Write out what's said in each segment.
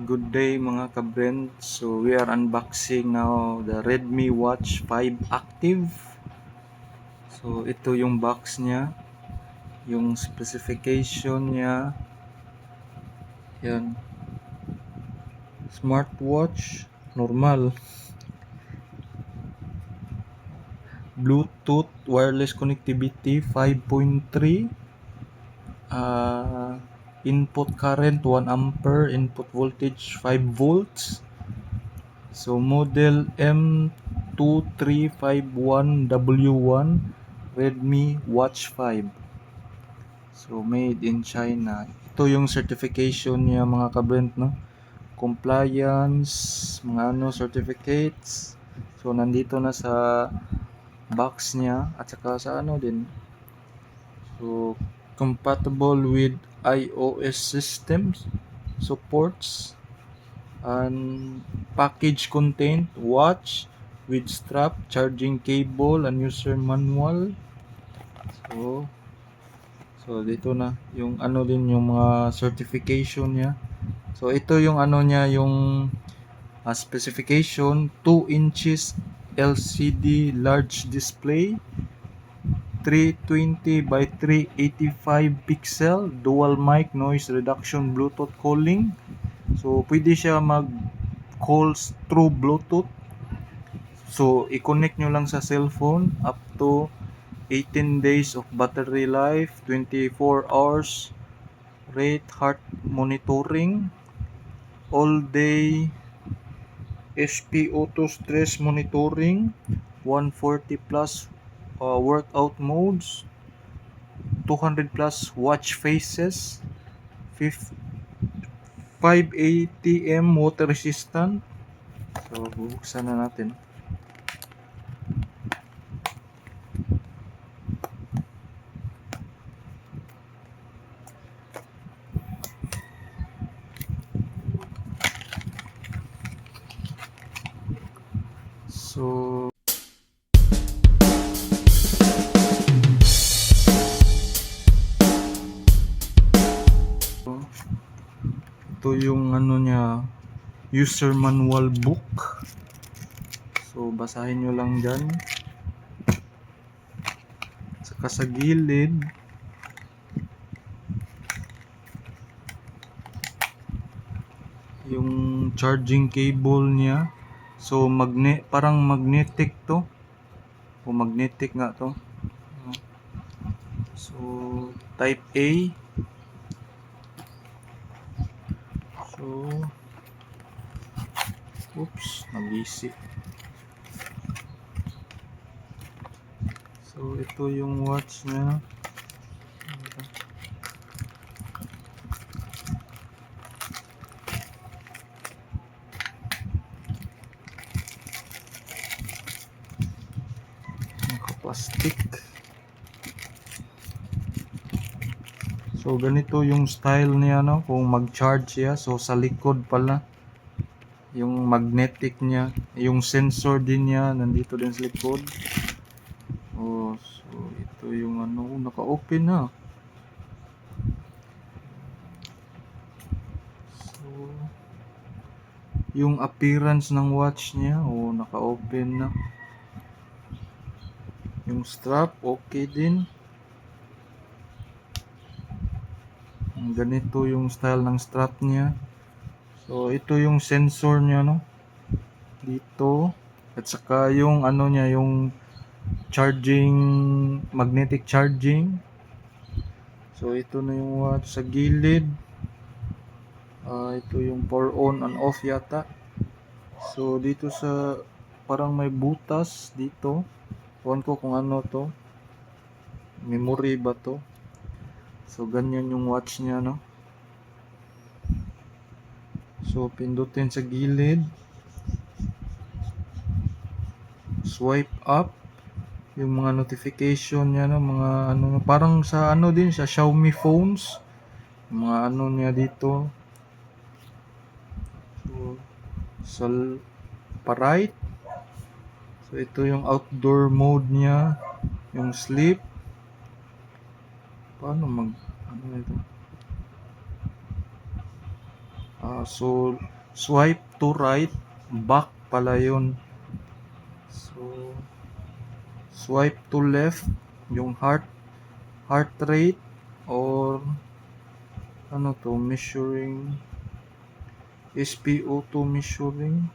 Good day mga ka-Brent. So we are unboxing now the Redmi Watch 5 Active. So ito yung box niya, yung specification niya. Yan. Smartwatch, normal. Bluetooth wireless connectivity 5.3. Input current 1 ampere, input voltage 5 volts. So model M2351W1 Redmi Watch 5. So made in China. Ito yung certification niya mga ka-Brent, no? Compliance, mga certificates. So nandito na sa box niya at saka sa din. So compatible with iOS systems, supports, and package contained watch with strap, charging cable, and user manual. So dito na yung din yung mga certification niya. So ito yung niya yung specification, 2 inches LCD large display, 320 by 385 pixel, dual mic, noise reduction, Bluetooth calling. So pwede siya mag calls through Bluetooth. So i-connect nyo lang sa cellphone, up to 18 days of battery life, 24 hours rate heart monitoring, all day SpO2 stress monitoring, 140 plus workout modes, 200 plus watch faces, 5 ATM water resistant. So bubuksan na natin. So ito yung niya, user manual book. So basahin nyo lang dyan. Saka sa gilid yung charging cable niya. So parang magnetic to. O magnetic nga to. So type A. So oops, nag-isip. So ito yung watch niya. Naka-plastic. So ganito yung style niya, no? Kung mag-charge siya, so sa likod pala yung magnetic niya, yung sensor din niya nandito din sa likod. Oh, so ito yung naka-open na. So yung appearance ng watch niya, naka-open na. Yung strap okay din. Ganito yung style ng strap niya. So ito yung sensor niya, no? Dito. At saka yung niya, yung charging, magnetic charging. So ito na yung watch sa gilid. Ito yung power on and off yata. So dito sa parang may butas dito. Ewan ko kung ano to. Memory ba to? So ganyan yung watch niya, no? So pindutin sa gilid. Swipe up yung mga notification niya, no? Mga parang sa din sa Xiaomi phones. Mga niya dito. So sa right. So ito yung outdoor mode niya, yung sleep. Paano ito? So, swipe to right, back pala yun. So, swipe to left, yung heart rate, or ano to, measuring, SpO2 measuring,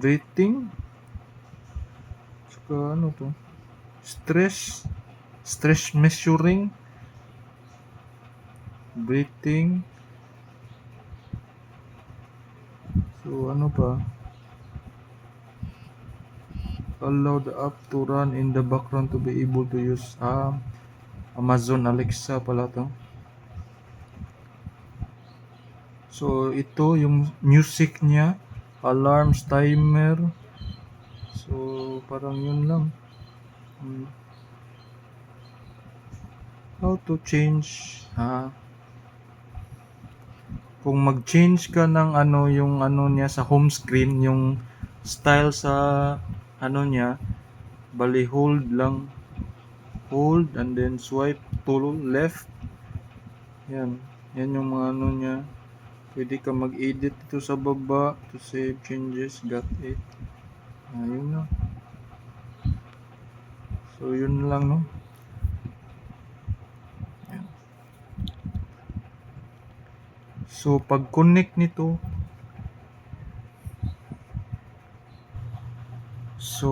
breathing, saka ano to, stress measuring, breathing. So ano pa, allow the app to run in the background to be able to use Amazon Alexa pala to. So ito yung music niya, alarms, timer. So parang yun lang. How to change kung mag-change ka ng ano, yung ano niya sa home screen, yung style sa ano niya, bali hold lang, hold and then swipe to left. Yan yung mga ano niya. Pwede ka mag-edit ito sa baba to save changes, got it. Ayun na. So yun lang, no. Yan. So pag connect nito, so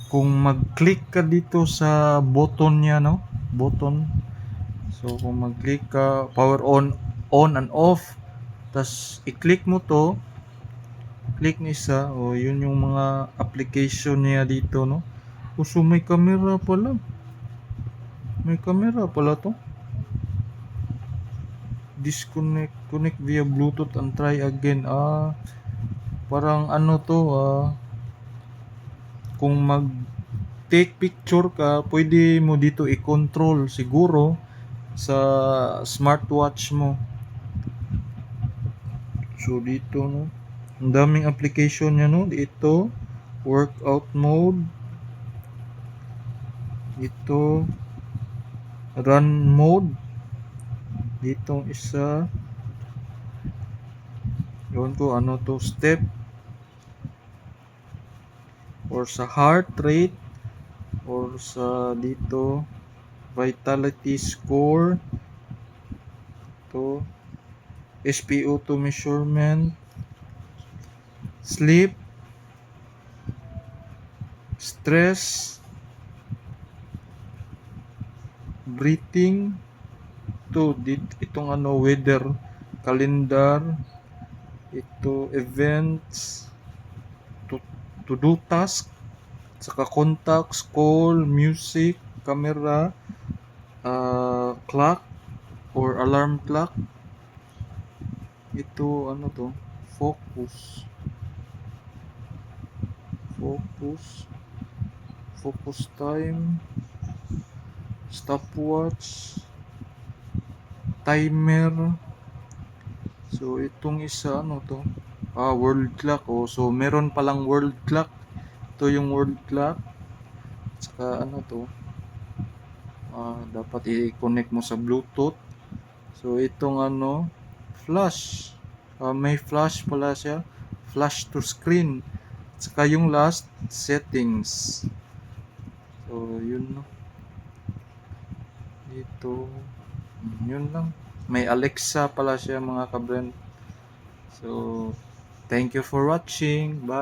kung mag-click ka dito sa button niya, no, button. So kung mag-click ka, power on and off, tas i-click mo to, click ni isa, yun yung mga application niya dito, no. So may camera pala, to. Connect via Bluetooth and try again. Parang ano to, kung mag take picture ka, pwede mo dito i-control siguro sa smartwatch mo. So dito, no, ang daming application niya, no. Dito workout mode, dito run mode, dito isa, yun ko ano to, step, or sa heart rate, or sa dito vitality score, to SpO2 measurement, sleep, stress, breathing, itong ano, weather, calendar, ito events, to do task, saka contacts, call, music, camera, clock or alarm clock. Ito ano to, focus time, stopwatch, timer. So itong isa ano to, world clock. So meron palang world clock. Ito yung world clock. Saka ano to, dapat i-connect mo sa Bluetooth. So itong ano, flash, may flash pala siya, flash to screen. Saka yung last, settings. So yun, no. Dito yun lang. May Alexa pala siya, mga kabrand. So thank you for watching. Bye.